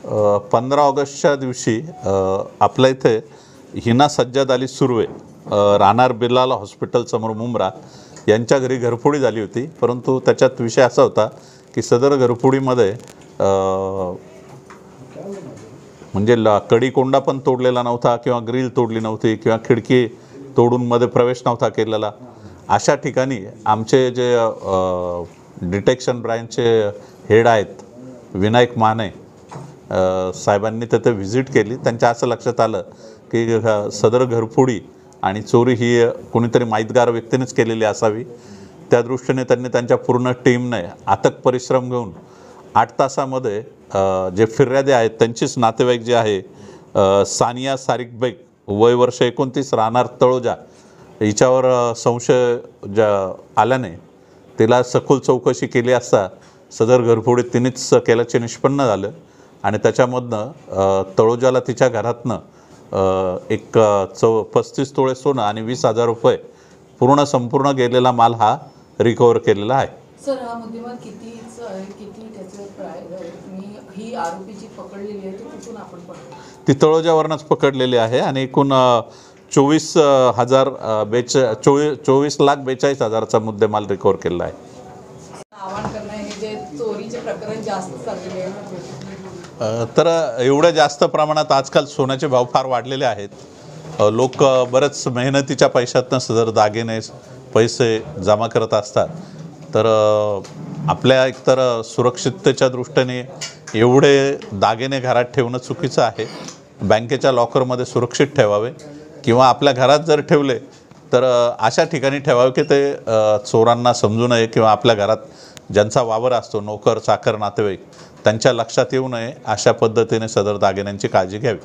15 ऑगस्टच्या दिवशी आपल्या इथे हिना सज्जाद अली सुर्वे राहणार बिलाल हॉस्पिटल समोर मुंब्रा यांच्या घरी घरफोडी झाली होती। परंतु त्याच्यात विषय असा होता की सदर घरफोडीमध्ये म्हणजे कडी कोंडा पण तोडलेला नव्हता किंवा ग्रिल तोडली नव्हती किंवा खिडकी तोडून मध्ये प्रवेश नव्हता केलेला। अशा ठिकाणी आमचे जे डिटेक्शन ब्रँचचे हेड आहेत विनायक माने साहेबांनी तिथे व्हिजिट केली। त्यांच्या असं लक्षात आलं की सदर घरफोडी आणि चोरी ही कोणीतरी माहितगार व्यक्तीनेच केलेली असावी। त्या दृष्टीने त्यांनी त्यांच्या पूर्ण टीमने अथक परिश्रम घेऊन 8 तासामध्ये जे फिर्यादी आहेत त्यांचीच नातेवाईक जे आहे सानिया सारिक बेग वय वर्ष 29 राहणार तळोजा हिच्यावर संशय आल्याने तिला सखोल चौकशी केली असता सदर घरफोडी तिनेच केल्याचे निष्पन्न झालं आणि त्याच्यामधनं तळोजाला तिच्या घरातनं एक 35 तोळे सोनं आणि 20,000 रुपये संपूर्ण गेलेला माल हा रिकवर केलेला आहे। सर हा मुद्देमाल किती त्याचं ही आरोपीची पकडलेली आहे ती कुठून आपण पकडली? ती तळोजावरनंच पकडलेली आहे आणि एकूण 24,42,000चा मुद्देमाल रिकवर केला आहे। आवाहन करणं हे जे चोरीचे प्रकरण जास्त चाललेले आहे तर एवढ्या जास्त प्रमाणात आजकाल सोन्याचे भाव फार वाढलेले आहेत। लोक बरेच मेहनतीच्या पैशातनं सदर दागिने पैसे जमा करत असतात। तर आपल्या एकतर सुरक्षिततेच्या दृष्टीने एवढे दागिने घरात ठेवणं चुकीचं आहे। बँकेच्या लॉकरमध्ये सुरक्षित ठेवावे किंवा आपल्या घरात जर ठेवले तर अशा ठिकाणी ठेवावे की ते चोरांना समजू नये किंवा आपल्या घरात ज्यांचा वावर असतो नोकर चाकर नातेवाईक त्यांच्या लक्षात येऊ नये अशा पद्धतीने सदर दागिन्यांची काळजी घ्यावी।